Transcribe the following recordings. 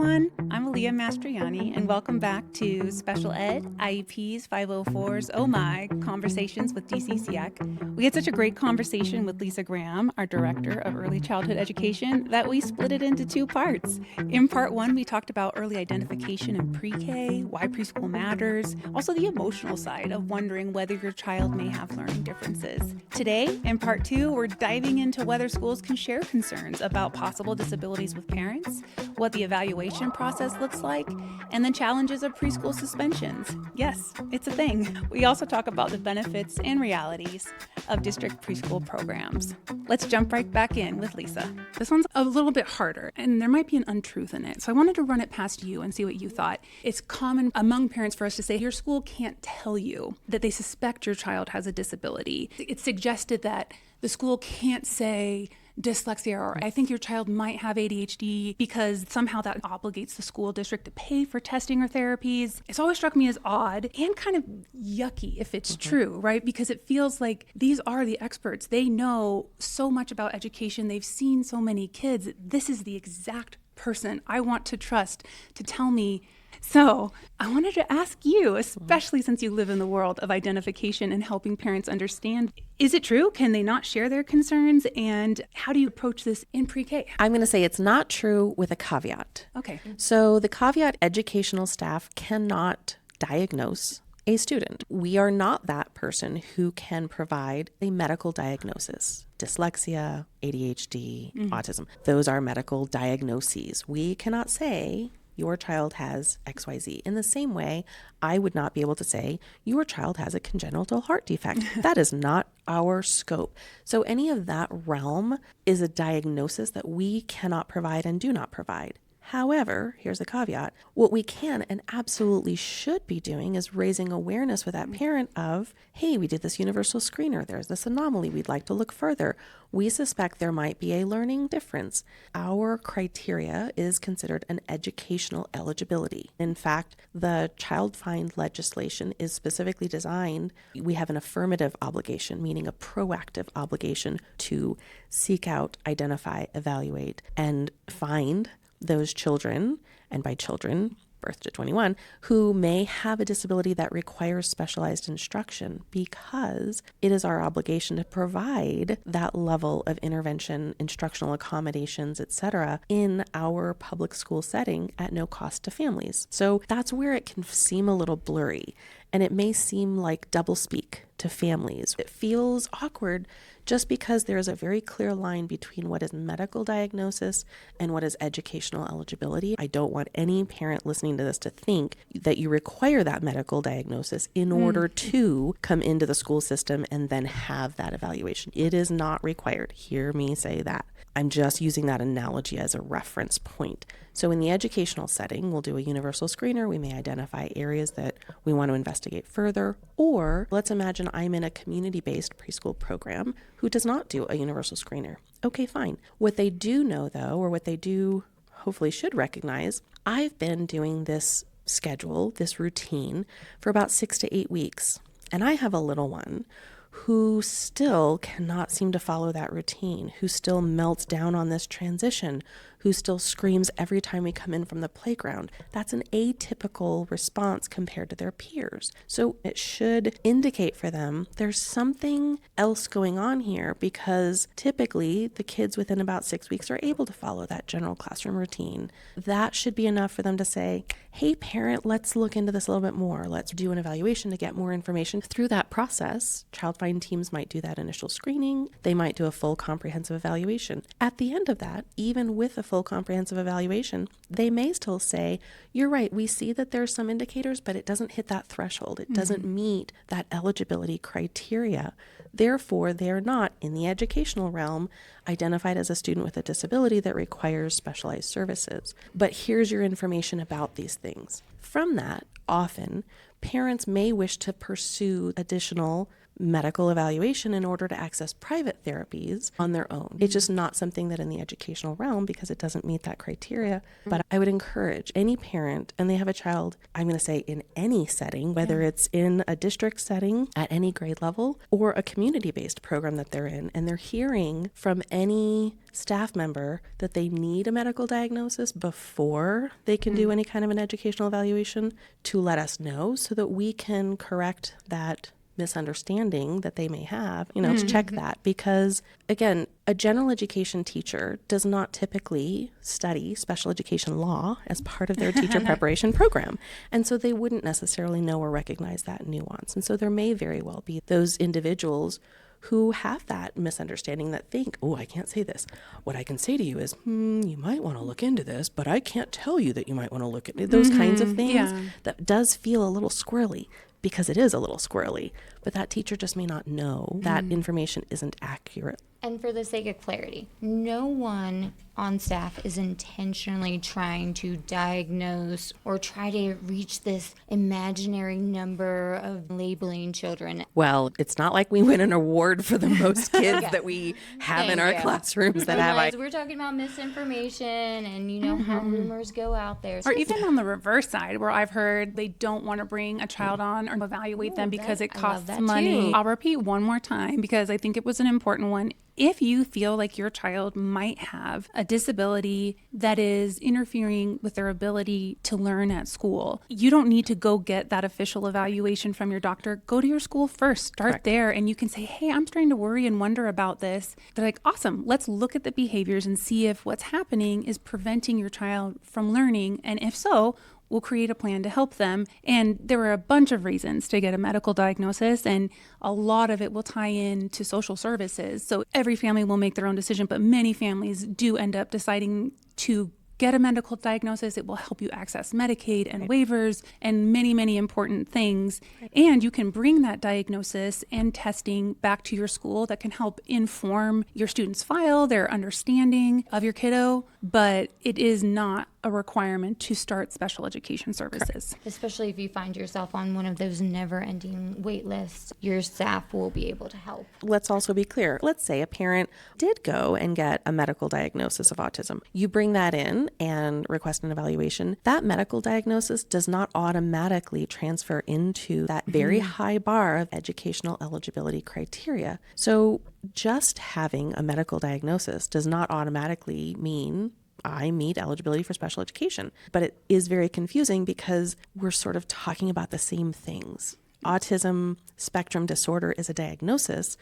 everyone. I'm Aleia Mastroianni, and welcome back to SpecialEd IEPs 504's Oh My Conversations with DCSEAC. We had such a great conversation with Lisa Graham, our Director of Early Childhood Education, that we split it into two parts. In part one, we talked about early identification in pre-K, why preschool matters, also the emotional side of wondering whether your child may have learning differences. Today, in part two, we're diving into whether schools can share concerns about possible disabilities with parents, what the evaluation process looks like, and the challenges of preschool suspensions. Yes, it's a thing. We also talk about the benefits and realities of district preschool programs. Let's jump right back in with Lisa. This one's a little bit harder, and there might be an untruth in it. So I wanted to run it past you and see what you thought. It's common among parents for us to say, your school can't tell you that they suspect your child has a disability. It's suggested that the school can't say dyslexia, or I think your child might have ADHD, because somehow that obligates the school district to pay for testing or therapies. It's always struck me as odd and kind of yucky if it's true, right? Because it feels like these are the experts. They know so much about education. They've seen so many kids. This is the exact person I want to trust to tell me. So I wanted to ask you, especially since you live in the world of identification and helping parents understand, is it true? Can they not share their concerns? And how do you approach this in pre-K? I'm going to say it's not true with a caveat. Okay. So the caveat, educational staff cannot diagnose a student. We are not that person who can provide a medical diagnosis. Dyslexia, ADHD, autism. Those are medical diagnoses. We cannot say your child has XYZ. In the same way, I would not be able to say your child has a congenital heart defect. That is not our scope. So any of that realm is a diagnosis that we cannot provide and do not provide. However, here's the caveat. What we can and absolutely should be doing is raising awareness with that parent of, hey, we did this universal screener. There's this anomaly. We'd like to look further. We suspect there might be a learning difference. Our criteria is considered an educational eligibility. In fact, the child find legislation is specifically designed. We have an affirmative obligation, meaning a proactive obligation to seek out, identify, evaluate, and find those children, and by children, birth to 21, who may have a disability that requires specialized instruction, because it is our obligation to provide that level of intervention, instructional accommodations, etc., in our public school setting at no cost to families. So that's where it can seem a little blurry, and it may seem like doublespeak to families. It feels awkward just because there is a very clear line between what is medical diagnosis and what is educational eligibility. I don't want any parent listening to this to think that you require that medical diagnosis in order to come into the school system and then have that evaluation. It is not required. Hear me say that. I'm just using that analogy as a reference point. So in the educational setting, we'll do a universal screener. We may identify areas that we want to investigate further. Or let's imagine I'm in a community-based preschool program who does not do a universal screener. Okay, fine. What they do know, though, or what they do hopefully should recognize, I've been doing this schedule, this routine, for about 6 to 8 weeks. And I have a little one who still cannot seem to follow that routine, who still melts down on this transition, who still screams every time we come in from the playground. That's an atypical response compared to their peers. So it should indicate for them there's something else going on here, because typically the kids within about 6 weeks are able to follow that general classroom routine. That should be enough for them to say, hey parent, let's look into this a little bit more. Let's do an evaluation to get more information. Through that process, child find teams might do that initial screening. They might do a full comprehensive evaluation. At the end of that, even with a full comprehensive evaluation, they may still say, you're right, we see that there's some indicators, but it doesn't hit that threshold. It doesn't meet that eligibility criteria. Therefore, they're not, in the educational realm, identified as a student with a disability that requires specialized services. But here's your information about these things. From that, often, parents may wish to pursue additional medical evaluation in order to access private therapies on their own. It's just not something that in the educational realm, because it doesn't meet that criteria. But I would encourage any parent, and they have a child, I'm going to say in any setting, whether it's in a district setting at any grade level or a community-based program that they're in, and they're hearing from any staff member that they need a medical diagnosis before they can do any kind of an educational evaluation, to let us know so that we can correct that misunderstanding that they may have, to check that. Because again, a general education teacher does not typically study special education law as part of their teacher preparation program. And so they wouldn't necessarily know or recognize that nuance. And so there may very well be those individuals who have that misunderstanding, that think, oh, I can't say this. What I can say to you is, you might want to look into this, but I can't tell you that you might want to look at those kinds of things. That does feel a little squirrely, because it is a little squirrely, but that teacher just may not know that information isn't accurate. And for the sake of clarity, no one on staff is intentionally trying to diagnose or try to reach this imaginary number of labeling children. Well, it's not like we win an award for the most kids that we have in our classrooms that have. We're talking about misinformation and how rumors go out there. Or even on the reverse side, where I've heard they don't want to bring a child on or evaluate them because it costs money. Too. I'll repeat one more time because I think it was an important one. If you feel like your child might have a disability that is interfering with their ability to learn at school, you don't need to go get that official evaluation from your doctor. Go to your school first. Start there, and you can say, hey, I'm starting to worry and wonder about this. They're like, awesome. Let's look at the behaviors and see if what's happening is preventing your child from learning. And if so, we'll create a plan to help them. And there are a bunch of reasons to get a medical diagnosis, and a lot of it will tie in to social services. So every family will make their own decision, but many families do end up deciding to get a medical diagnosis. It will help you access Medicaid and waivers and many, many important things. And you can bring that diagnosis and testing back to your school that can help inform your student's file, their understanding of your kiddo, but it is not a requirement to start special education services. Especially if you find yourself on one of those never-ending wait lists, your staff will be able to help. Let's also be clear. Let's say a parent did go and get a medical diagnosis of autism. You bring that in and request an evaluation. That medical diagnosis does not automatically transfer into that very high bar of educational eligibility criteria. So just having a medical diagnosis does not automatically mean I meet eligibility for special education. But it is very confusing because we're sort of talking about the same things. Autism spectrum disorder is a diagnosis.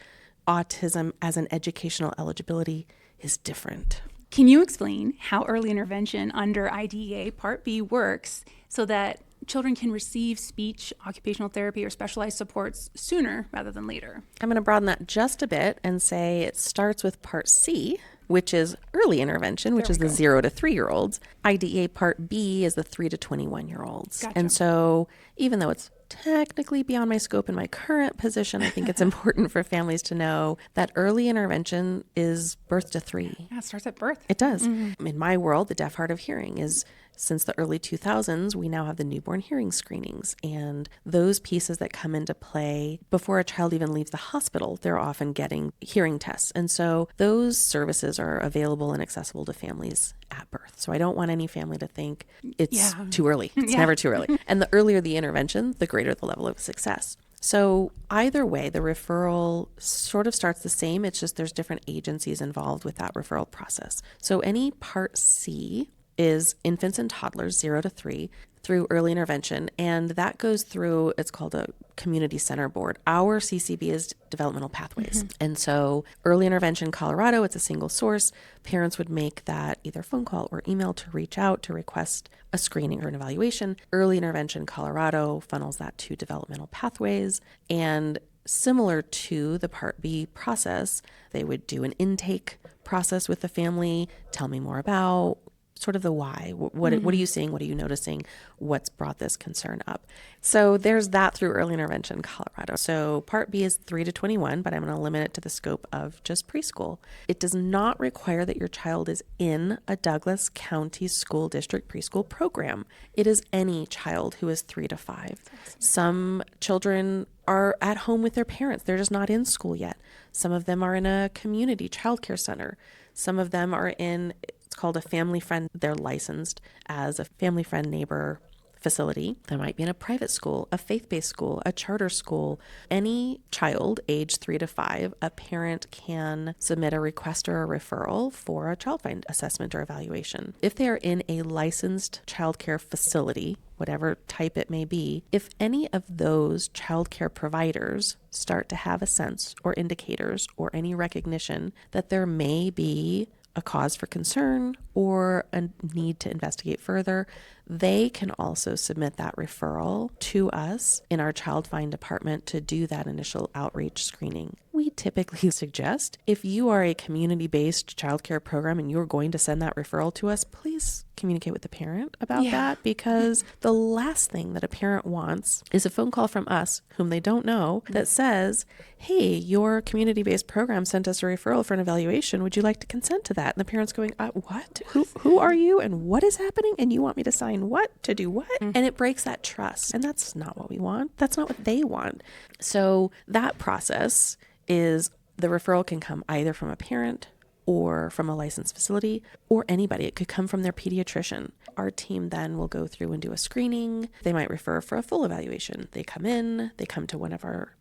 Autism as an educational eligibility is different. Can you explain how early intervention under IDEA Part B works so that children can receive speech, occupational therapy, or specialized supports sooner rather than later? I'm going to broaden that just a bit and say it starts with Part C, which is early intervention, which is the 0 to 3-year-olds. IDEA Part B is the 3 to 21-year-olds. Gotcha. And so even though it's technically beyond my scope in my current position, I think it's important for families to know that early intervention is birth to 3. Yeah, it starts at birth. It does. In my world, the deaf, hard of hearing is, since the early 2000s, we now have the newborn hearing screenings, and those pieces that come into play before a child even leaves the hospital, they're often getting hearing tests. And so those services are available and accessible to families at birth. So I don't want any family to think it's too early. It's never too early. And the earlier the intervention, the greater the level of success. So either way, the referral sort of starts the same. It's just there's different agencies involved with that referral process. So any Part C is infants and toddlers 0 to 3 through early intervention, and that goes through, it's called a community center board. Our CCB is developmental pathways. And so early intervention Colorado, it's a single source. Parents would make that either phone call or email to reach out to request a screening or an evaluation. Early intervention Colorado funnels that to developmental pathways, and similar to the Part B process, they would do an intake process with the family, tell me more about, sort of the why. What are you seeing? What are you noticing? What's brought this concern up? So there's that through Early Intervention Colorado. So Part B is 3 to 21, but I'm going to limit it to the scope of just preschool. It does not require that your child is in a Douglas County School District preschool program. It is any child who is 3 to 5. Some children are at home with their parents. They're just not in school yet. Some of them are in a community childcare center. Some of them are in, it's called a family friend. They're licensed as a family friend neighbor facility. They might be in a private school, a faith-based school, a charter school. Any child age 3 to 5, a parent can submit a request or a referral for a child find assessment or evaluation. If they are in a licensed childcare facility, whatever type it may be, if any of those childcare providers start to have a sense or indicators or any recognition that there may be a cause for concern or a need to investigate further, they can also submit that referral to us in our child find department to do that initial outreach screening. We typically suggest if you are a community-based childcare program and you're going to send that referral to us, please communicate with the parent about that, because the last thing that a parent wants is a phone call from us, whom they don't know, that says, hey, your community-based program sent us a referral for an evaluation. Would you like to consent to that? And the parent's going, what? Who are you and what is happening? And you want me to sign what? To do what? And it breaks that trust. And that's not what we want. That's not what they want. So that process is the referral can come either from a parent or from a licensed facility or anybody. It could come from their pediatrician. Our team then will go through and do a screening. They might refer for a full evaluation. They come to one of our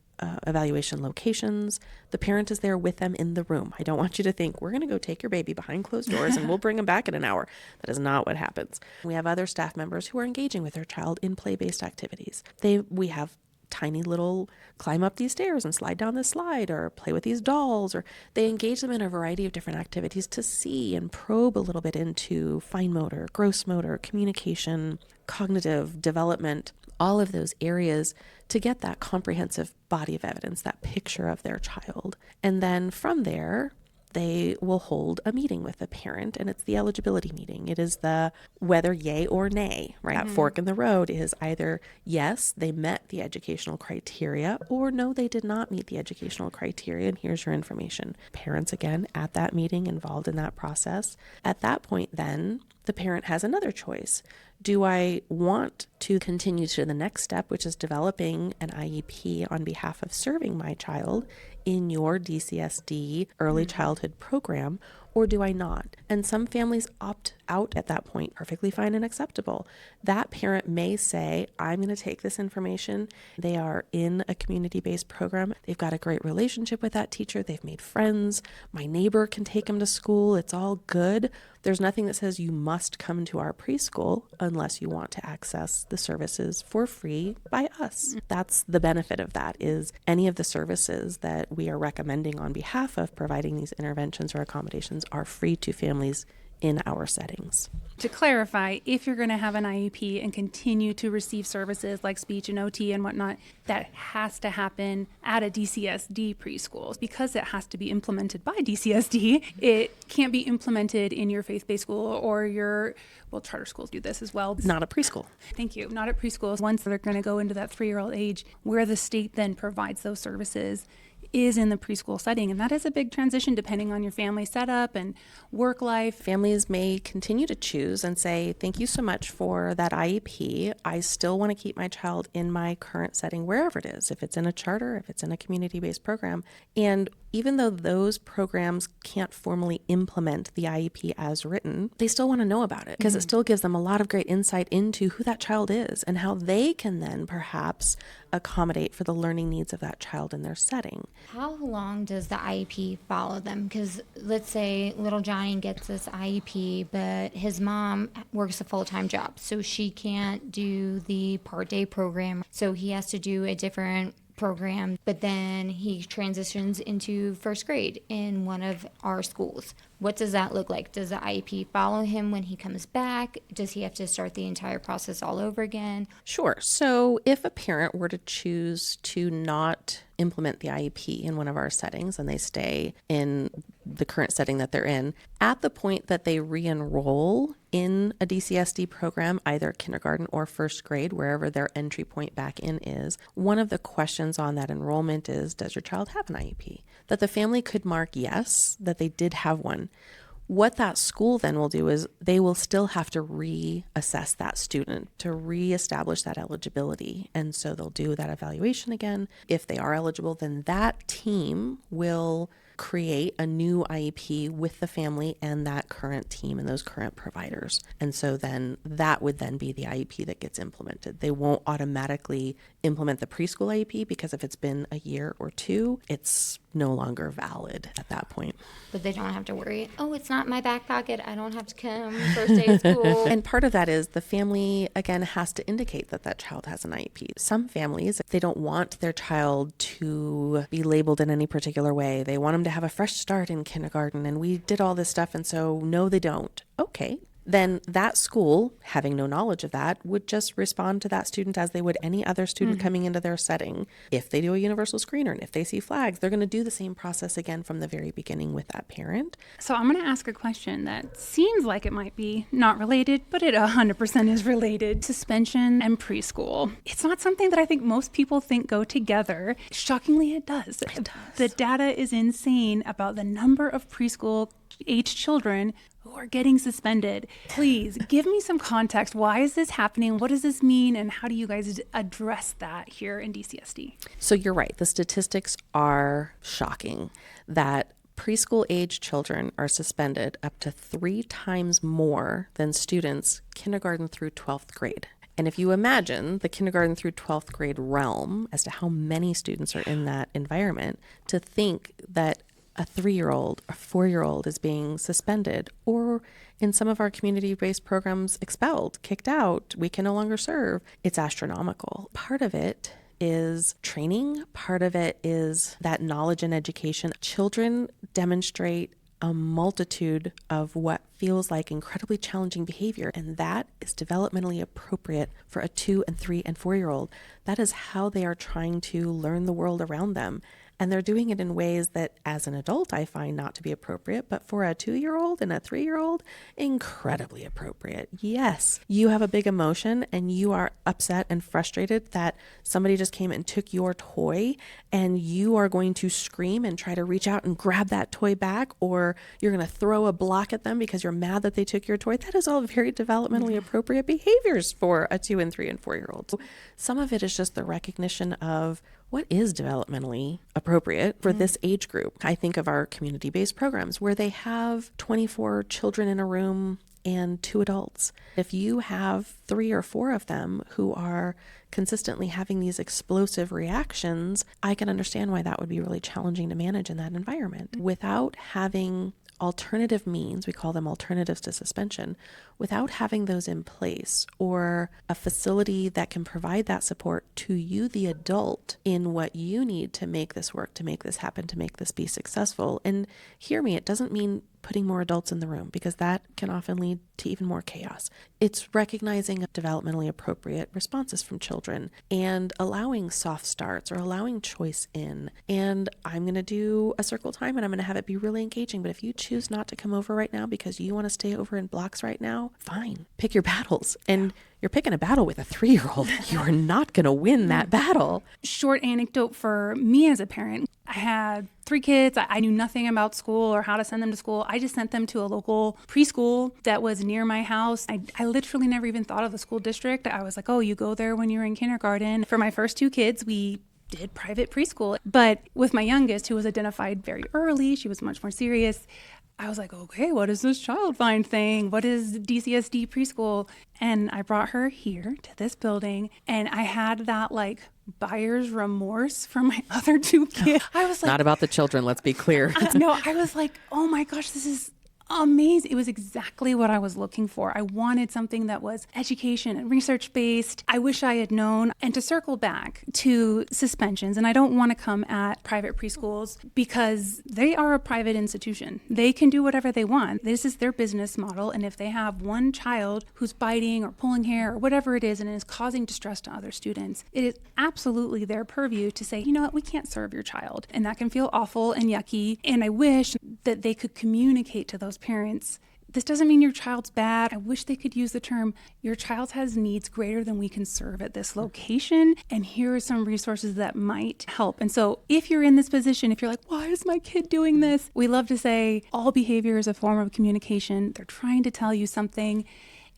evaluation locations. The parent is there with them in the room. I don't want you to think we're going to go take your baby behind closed doors and we'll bring them back in an hour. That is not what happens. We have other staff members who are engaging with their child in play-based activities. We have tiny little climb up these stairs and slide down this slide or play with these dolls, or they engage them in a variety of different activities to see and probe a little bit into fine motor, gross motor, communication, cognitive development, all of those areas to get that comprehensive body of evidence, that picture of their child. And then from there, they will hold a meeting with the parent, and it's the eligibility meeting. It is the whether yay or nay, right? That fork in the road is either yes, they met the educational criteria, or no, they did not meet the educational criteria, and here's your information. Parents, again, at that meeting, involved in that process. At that point, then, the parent has another choice. Do I want to continue to the next step, which is developing an IEP on behalf of serving my child in your DCSD early childhood program, or do I not? And some families opt out at that point, perfectly fine and acceptable. That parent may say, I'm going to take this information. They are in a community-based program. They've got a great relationship with that teacher. They've made friends. My neighbor can take them to school. It's all good. There's nothing that says you must come to our preschool unless you want to access the services for free by us. That's the benefit of that, is any of the services that we are recommending on behalf of providing these interventions or accommodations are free to families in our settings. To clarify, if you're going to have an IEP and continue to receive services like speech and OT and whatnot, that has to happen at a DCSD preschool. Because it has to be implemented by DCSD, it can't be implemented in your faith-based school or your, well, charter schools do this as well. Not a preschool. Thank you. Not at preschools. Once they're going to go into that 3-year-old age, where the state then provides those services is in the preschool setting. And that is a big transition depending on your family setup and work life. Families may continue to choose and say, thank you so much for that IEP. I still want to keep my child in my current setting, wherever it is, if it's in a charter, if it's in a community-based program. And even though those programs can't formally implement the IEP as written, they still want to know about it because it still gives them a lot of great insight into who that child is and how they can then perhaps accommodate for the learning needs of that child in their setting. How long does the IEP follow them? Because let's say little Johnny gets this IEP, but his mom works a full-time job, so she can't do the part-day program. So he has to do a different program, but then he transitions into first grade in one of our schools. What does that look like? Does the IEP follow him when he comes back? Does he have to start the entire process all over again? Sure. So if a parent were to choose to not implement the IEP in one of our settings and they stay in the current setting that they're in. At the point that they re-enroll in a DCSD program, either kindergarten or first grade, wherever their entry point back in is, one of the questions on that enrollment is, does your child have an IEP? That the family could mark yes, that they did have one. What that school then will do is they will still have to reassess that student to reestablish that eligibility. And so they'll do that evaluation again. If they are eligible, then that team will create a new IEP with the family and that current team and those current providers. And so then that would then be the IEP that gets implemented. They won't automatically implement the preschool IEP because if it's been a year or two, it's no longer valid at that point. But they don't have to worry, oh, it's not in my back pocket, I don't have to come first day of school. And part of that is the family, again, has to indicate that that child has an IEP. Some families, they don't want their child to be labeled in any particular way. They want them to have a fresh start in kindergarten, and we did all this stuff, and so no, they don't. Okay. Then that school, having no knowledge of that, would just respond to that student as they would any other student coming into their setting. If they do a universal screener and if they see flags, they're going to do the same process again from the very beginning with that parent. So I'm going to ask a question that seems like it might be not related, but it 100% is related. Suspension and preschool. It's not something that I think most people think go together. Shockingly, it does. It does. The data is insane about the number of preschool age children who are getting suspended. Please give me some context. Why is this happening? What does this mean? And how do you guys address that here in DCSD? So you're right. The statistics are shocking that preschool age children are suspended up to 3 times more than students kindergarten through 12th grade. And if you imagine the kindergarten through 12th grade realm as to how many students are in that environment, to think that a 3-year-old, a 4-year-old is being suspended, or in some of our community-based programs, expelled, kicked out, we can no longer serve. It's astronomical. Part of it is training. Part of it is that knowledge and education. Children demonstrate a multitude of what feels like incredibly challenging behavior, and that is developmentally appropriate for a 2 and 3 and 4-year-old. That is how they are trying to learn the world around them. And they're doing it in ways that as an adult I find not to be appropriate, but for a 2-year-old and a 3-year-old, incredibly appropriate. Yes, you have a big emotion and you are upset and frustrated that somebody just came and took your toy, and you are going to scream and try to reach out and grab that toy back, or you're going to throw a block at them because you're mad that they took your toy. That is all very developmentally appropriate behaviors for a 2 and 3 and 4-year-old. So some of it is just the recognition of what is developmentally appropriate for this age group. I think of our community-based programs where they have 24 children in a room and 2 adults. If you have 3 or 4 of them who are consistently having these explosive reactions, I can understand why that would be really challenging to manage in that environment. Without having alternative means, we call them alternatives to suspension, without having those in place, or a facility that can provide that support to you, the adult, in what you need to make this work, to make this happen, to make this be successful. And hear me, it doesn't mean putting more adults in the room, because that can often lead to even more chaos. It's recognizing developmentally appropriate responses from children and allowing soft starts or allowing choice in. And I'm going to do a circle time and I'm going to have it be really engaging. But if you choose not to come over right now because you want to stay over in blocks right now, fine. Pick your battles. And you're picking a battle with a 3-year-old. You are not going to win that battle. Short anecdote for me as a parent. I had 3 kids. I knew nothing about school or how to send them to school. I just sent them to a local preschool that was near my house. I literally never even thought of the school district. I was like, oh, you go there when you're in kindergarten. For my first 2 kids, we did private preschool. But with my youngest, who was identified very early, she was much more serious. I was like, okay, what is this child find thing? What is DCSD preschool? And I brought her here to this building, and I had that like buyer's remorse for my other 2 kids. I was like, not about the children, let's be clear. No, I was like, oh my gosh, this is amazing. It was exactly what I was looking for. I wanted something that was education and research-based. I wish I had known. And to circle back to suspensions, and I don't want to come at private preschools because they are a private institution. They can do whatever they want. This is their business model. And if they have one child who's biting or pulling hair or whatever it is and is causing distress to other students, it is absolutely their purview to say, you know what, we can't serve your child. And that can feel awful and yucky. And I wish that they could communicate to those parents, this doesn't mean your child's bad. I wish they could use the term, your child has needs greater than we can serve at this location, and here are some resources that might help. And so if you're in this position, if you're like, why is my kid doing this? We love to say all behavior is a form of communication. They're trying to tell you something.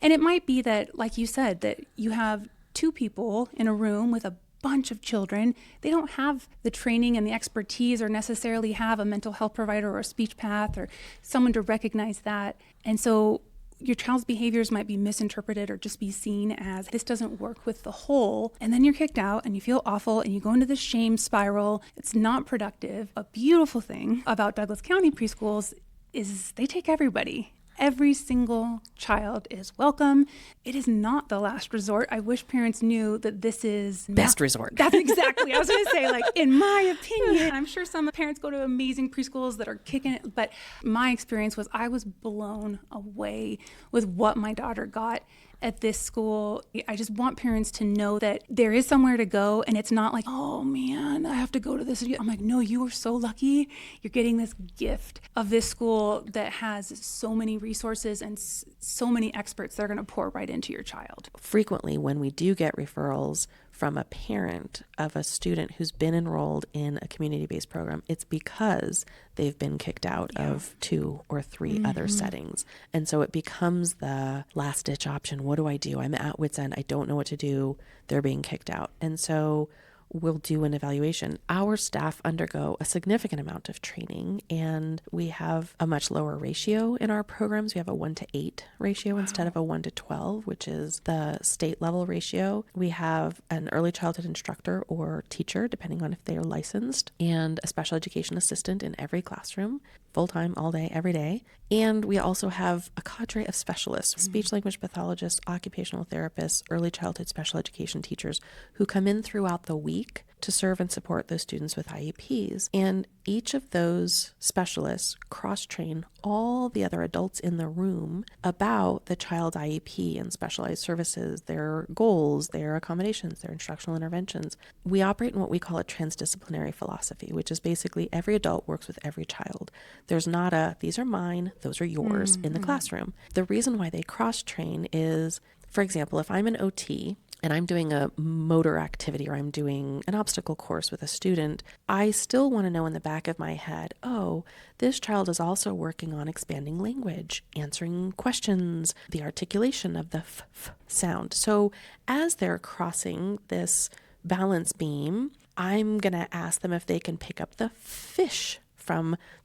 And it might be that, like you said, that you have two people in a room with a bunch of children. They don't have the training and the expertise or necessarily have a mental health provider or a speech path or someone to recognize that. And so your child's behaviors might be misinterpreted or just be seen as this doesn't work with the whole. And then you're kicked out and you feel awful and you go into this shame spiral. It's not productive. A beautiful thing about Douglas County preschools is they take everybody. Every single child is welcome. It is not the last resort. I wish parents knew that this is best resort. That's exactly. I was going to say, like, in my opinion, I'm sure some parents go to amazing preschools that are kicking it, but my experience was I was blown away with what my daughter got at this school. I just want parents to know that there is somewhere to go, and it's not like, oh man, I have to go to this. I'm like, no, you are so lucky. You're getting this gift of this school that has so many resources and so many experts that are going to pour right into your child. Frequently, when we do get referrals from a parent of a student who's been enrolled in a community-based program, it's because they've been kicked out of 2 or 3 other settings. And so it becomes the last-ditch option. What do? I'm at wit's end. I don't know what to do. They're being kicked out. And so we'll do an evaluation. Our staff undergo a significant amount of training, and we have a much lower ratio in our programs. We have a 1-to-8 ratio instead of a 1-to-12, which is the state level ratio. We have an early childhood instructor or teacher, depending on if they are licensed, and a special education assistant in every classroom, full-time, all day, every day. And we also have a cadre of specialists, speech language pathologists, occupational therapists, early childhood special education teachers who come in throughout the week to serve and support those students with IEPs. And each of those specialists cross-train all the other adults in the room about the child's IEP and specialized services, their goals, their accommodations, their instructional interventions. We operate in what we call a transdisciplinary philosophy, which is basically every adult works with every child. There's not a, these are mine, those are yours in the classroom. The reason why they cross-train is, for example, if I'm an OT and I'm doing a motor activity or I'm doing an obstacle course with a student, I still want to know in the back of my head, oh, this child is also working on expanding language, answering questions, the articulation of the f sound. So as they're crossing this balance beam, I'm going to ask them if they can pick up the fish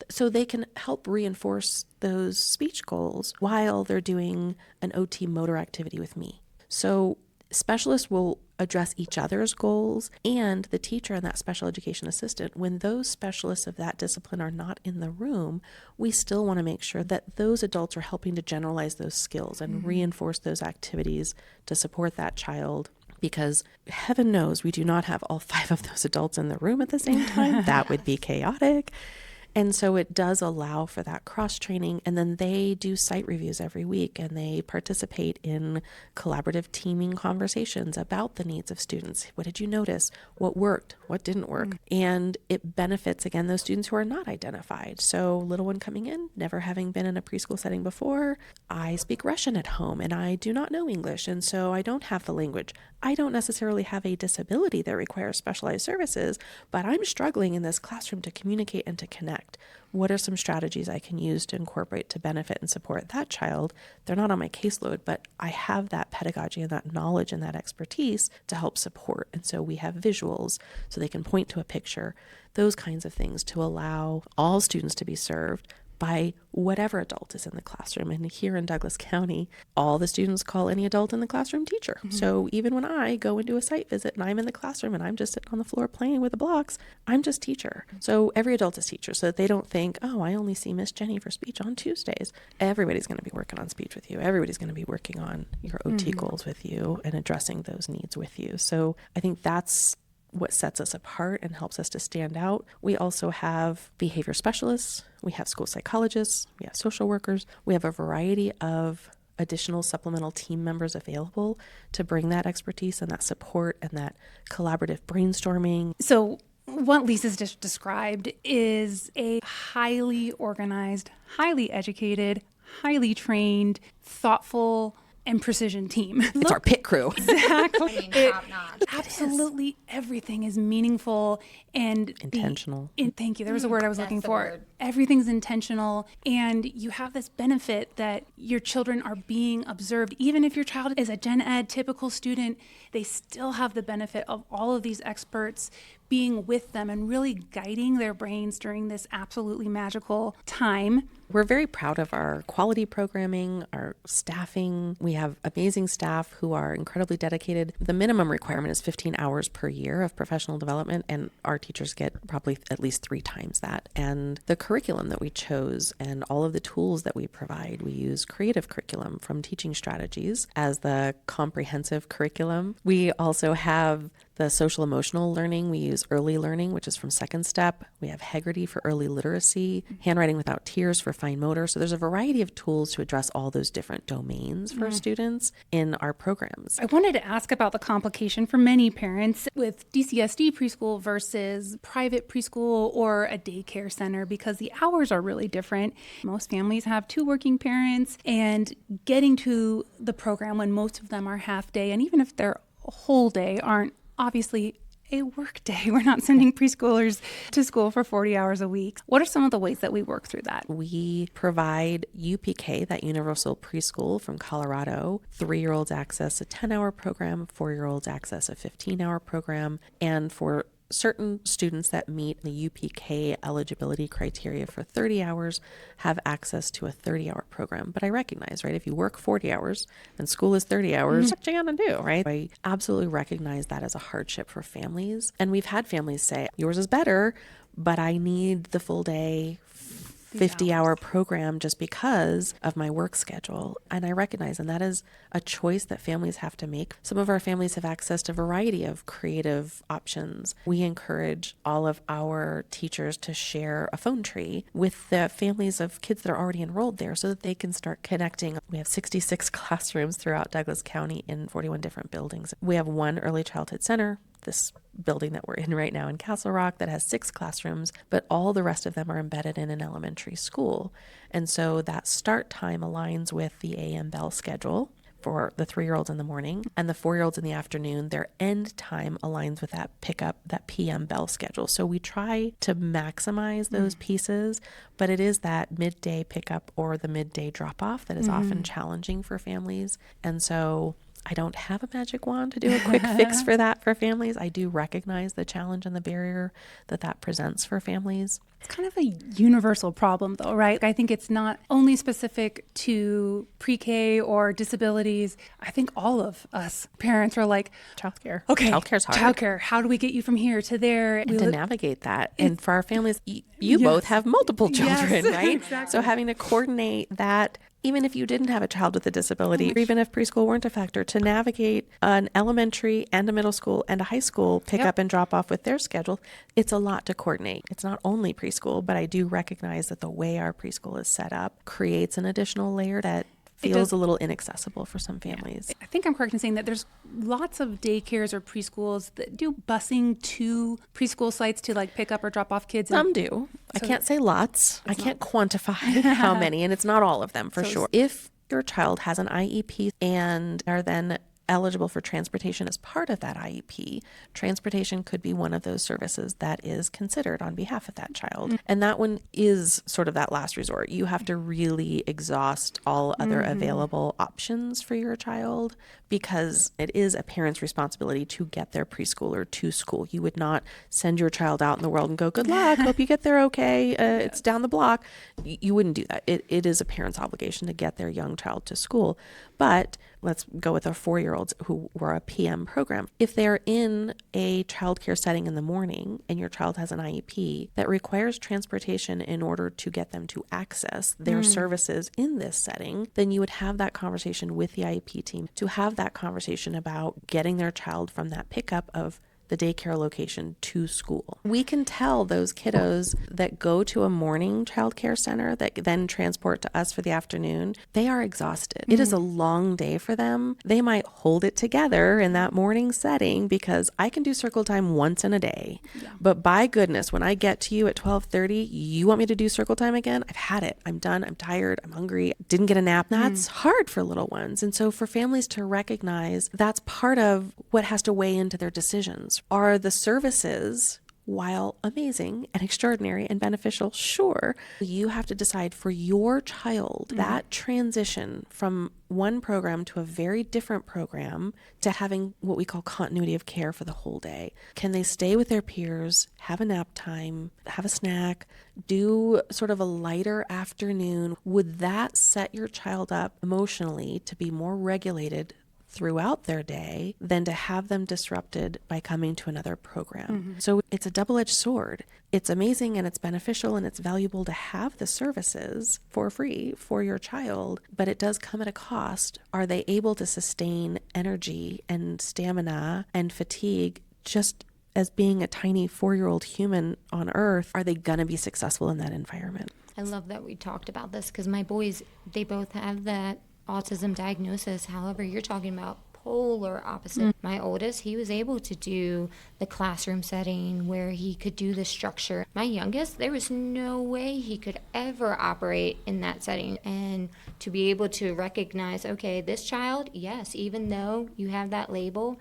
so they can help reinforce those speech goals while they're doing an OT motor activity with me. So specialists will address each other's goals, and the teacher and that special education assistant, when those specialists of that discipline are not in the room, we still want to make sure that those adults are helping to generalize those skills and reinforce those activities to support that child. Because heaven knows we do not have all 5 of those adults in the room at the same time. That would be chaotic. And so it does allow for that cross-training. And then they do site reviews every week, and they participate in collaborative teaming conversations about the needs of students. What did you notice? What worked? What didn't work? And it benefits, again, those students who are not identified. So little one coming in, never having been in a preschool setting before. I speak Russian at home, and I do not know English, and so I don't have the language. I don't necessarily have a disability that requires specialized services, but I'm struggling in this classroom to communicate and to connect. What are some strategies I can use to incorporate to benefit and support that child? They're not on my caseload, but I have that pedagogy and that knowledge and that expertise to help support. And so we have visuals so they can point to a picture, those kinds of things to allow all students to be served, by whatever adult is in the classroom. And here in Douglas County, all the students call any adult in the classroom teacher. So even when I go into a site visit and I'm in the classroom and I'm just sitting on the floor playing with the blocks, I'm just teacher. So every adult is teacher, so that they don't think, oh, I only see Miss Jenny for speech on Tuesdays. Everybody's going to be working on speech with you. Everybody's going to be working on your OT goals with you and addressing those needs with you. So I think that's what sets us apart and helps us to stand out. We also have behavior specialists, we have school psychologists, we have social workers, we have a variety of additional supplemental team members available to bring that expertise and that support and that collaborative brainstorming. So what Lisa's just described is a highly organized, highly educated, highly trained, thoughtful, and precision team. It's our pit crew. Exactly. I mean, top notch. Absolutely everything is meaningful and Intentional. Thank you. There was a word I was That's looking the for. word. Everything's intentional, and you have this benefit that your children are being observed. Even if your child is a gen ed typical student, they still have the benefit of all of these experts being with them and really guiding their brains during this absolutely magical time. We're very proud of our quality programming, our staffing. We have amazing staff who are incredibly dedicated. The minimum requirement is 15 hours per year of professional development, and our teachers get probably at least 3 times that. And the curriculum that we chose and all of the tools that we provide, we use creative curriculum from Teaching Strategies as the comprehensive curriculum. We also have the social emotional learning. We use early learning, which is from Second Step. We have Heggerty for early literacy, handwriting without tears for fine motor. So there's a variety of tools to address all those different domains for students in our programs. I wanted to ask about the complication for many parents with DCSD preschool versus private preschool or a daycare center, because the hours are really different. Most families have 2 working parents, and getting to the program when most of them are half day, and even if they're whole day, aren't obviously a work day. We're not sending preschoolers to school for 40 hours a week. What are some of the ways that we work through that? We provide UPK, that Universal Preschool from Colorado, 3-year-olds access a 10-hour program, 4-year-olds access a 15-hour program, and for certain students that meet the UPK eligibility criteria for 30 hours have access to a 30-hour program. But I recognize, right, if you work 40 hours and school is 30 hours, what you gonna do, right? I absolutely recognize that as a hardship for families. And we've had families say, yours is better, but I need the full day 50-hour program just because of my work schedule. And I recognize, and that is a choice that families have to make. Some of our families have access to a variety of creative options. We encourage all of our teachers to share a phone tree with the families of kids that are already enrolled there so that they can start connecting. We have 66 classrooms throughout Douglas County in 41 different buildings. We have one early childhood center, this building that we're in right now in Castle Rock, that has 6 classrooms, but all the rest of them are embedded in an elementary school. And so that start time aligns with the AM bell schedule for the 3-year-olds in the morning, and the 4-year-olds in the afternoon. Their end time aligns with that pickup, that PM bell schedule. So we try to maximize those pieces, but it is that midday pickup or the midday drop off that is often challenging for families. And so I don't have a magic wand to do a quick fix for that for families. I do recognize the challenge and the barrier that that presents for families. It's kind of a universal problem, though, right? I think it's not only specific to pre-K or disabilities. I think all of us parents are like, Childcare. okay, Childcare's hard. Childcare. How do we get you from here to there? And to navigate that. And for our families, you both have multiple children, right? Exactly. So having to coordinate that, even if you didn't have a child with a disability, or even if preschool weren't a factor, to navigate an elementary and a middle school and a high school pick up and drop off with their schedule, it's a lot to coordinate. It's not only preschool, but I do recognize that the way our preschool is set up creates an additional layer that feels a little inaccessible for some families. I think I'm correct in saying that there's lots of daycares or preschools that do busing to preschool sites to like pick up or drop off kids. Some do. I can't say lots. I can't quantify how many, and it's not all of them for sure. If your child has an IEP and are then eligible for transportation as part of that IEP, transportation could be one of those services that is considered on behalf of that child. And that one is sort of that last resort. You have to really exhaust all other available options for your child, because it is a parent's responsibility to get their preschooler to school. You would not send your child out in the world and go, good luck, hope you get there okay, it's down the block. You wouldn't do that. It is a parent's obligation to get their young child to school. But let's go with our 4-year-olds who were a PM program. If they're in a childcare setting in the morning and your child has an IEP that requires transportation in order to get them to access their services in this setting, then you would have that conversation with the IEP team to have that conversation about getting their child from that pickup of the daycare location to school. We can tell those kiddos that go to a morning childcare center that then transport to us for the afternoon, they are exhausted. It is a long day for them. They might hold it together in that morning setting because I can do circle time once in a day. Yeah. But by goodness, when I get to you at 12:30, you want me to do circle time again? I've had it. I'm done. I'm tired. I'm hungry. Didn't get a nap. That's hard for little ones. And so for families to recognize that's part of what has to weigh into their decisions. Are the services, while amazing and extraordinary and beneficial, sure, you have to decide for your child that transition from one program to a very different program to having what we call continuity of care for the whole day. Can they stay with their peers, have a nap time, have a snack, do sort of a lighter afternoon? Would that set your child up emotionally to be more regulated throughout their day than to have them disrupted by coming to another program? So it's a double-edged sword. It's amazing and it's beneficial and it's valuable to have the services for free for your child, but it does come at a cost. Are they able to sustain energy and stamina and fatigue just as being a tiny 4-year-old human on earth? Are they going to be successful in that environment? I love that we talked about this because my boys, they both have that autism diagnosis. However, you're talking about polar opposite. My oldest, he was able to do the classroom setting where he could do the structure. My youngest, there was no way he could ever operate in that setting. And to be able to recognize, okay, this child, yes, even though you have that label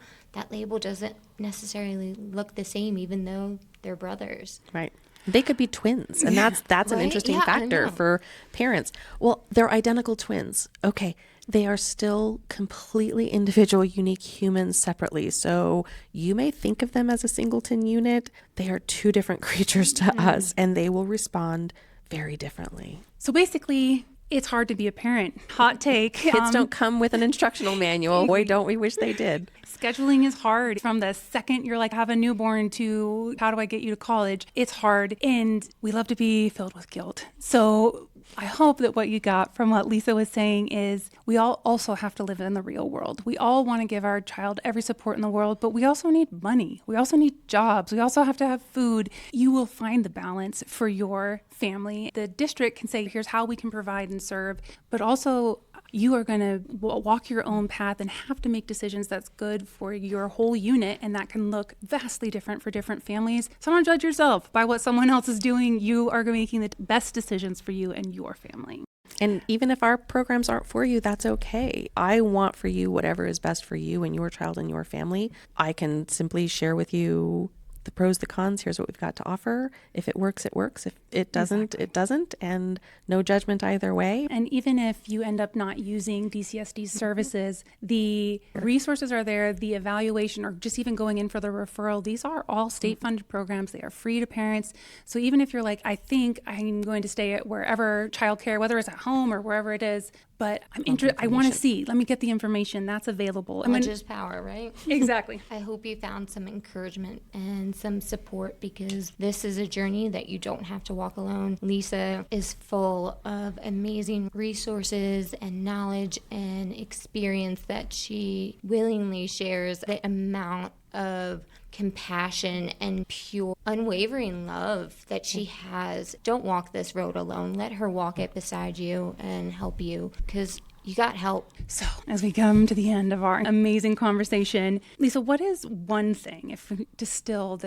doesn't necessarily look the same, even though they're brothers. Right. They could be twins, and that's Right? an interesting Yeah, I factor know. for parents. Well, they're identical twins. Okay, they are still completely individual, unique humans separately. So you may think of them as a singleton unit. They are two different creatures to us, and they will respond very differently. So basically, it's hard to be a parent. Hot take. Kids don't come with an instructional manual. Boy, don't we wish they did. Scheduling is hard. From the second you're like, have a newborn to how do I get you to college? It's hard. And we love to be filled with guilt. So I hope that what you got from what Lisa was saying is we all also have to live in the real world. We all want to give our child every support in the world, but we also need money. We also need jobs. We also have to have food. You will find the balance for your family. The district can say, here's how we can provide and serve, but also you are going to walk your own path and have to make decisions that's good for your whole unit, and that can look vastly different for different families. So don't judge yourself by what someone else is doing. You are making the best decisions for you and your family. And even if our programs aren't for you, that's okay. I want for you whatever is best for you and your child and your family. I can simply share with you the pros, the cons. Here's what we've got to offer. If it works, it works. If it doesn't, it doesn't. And no judgment either way. And even if you end up not using DCSD's services, the resources are there, the evaluation, or just even going in for the referral, these are all state-funded programs. They are free to parents. So even if you're like, I think I'm going to stay at wherever childcare, whether it's at home or wherever it is, but I'm interested, I want to see, let me get the information that's available. Knowledge is power, right? Exactly. I hope you found some encouragement and some support because this is a journey that you don't have to walk alone. Lisa is full of amazing resources and knowledge and experience that she willingly shares. The amount of compassion and pure, unwavering love that she has. Don't walk this road alone. Let her walk it beside you and help you because you got help. So as we come to the end of our amazing conversation, Lisa, what is one thing, if we distill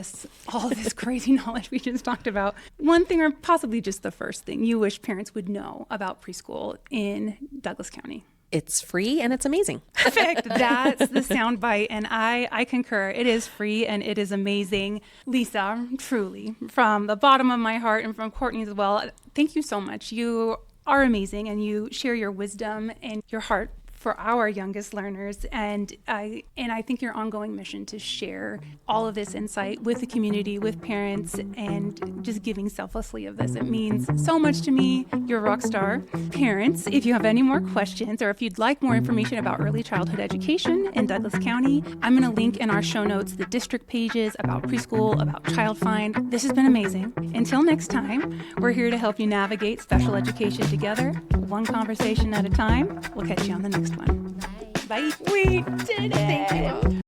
all this crazy knowledge we just talked about, one thing or possibly just the first thing you wish parents would know about preschool in Douglas County? It's free and it's amazing. Perfect. That's the soundbite, and I concur. It is free and it is amazing. Lisa, truly, from the bottom of my heart and from Courtney as well, thank you so much. You are amazing, and you share your wisdom and your heart for our youngest learners, and I think your ongoing mission to share all of this insight with the community, with parents, and just giving selflessly of this. It means so much to me. You're a rock star. Parents, if you have any more questions or if you'd like more information about early childhood education in Douglas County, I'm going to link in our show notes the district pages about preschool, about Child Find. This has been amazing. Until next time, we're here to help you navigate special education together, one conversation at a time. We'll catch you on the next one. Bye. We did it. Thank you.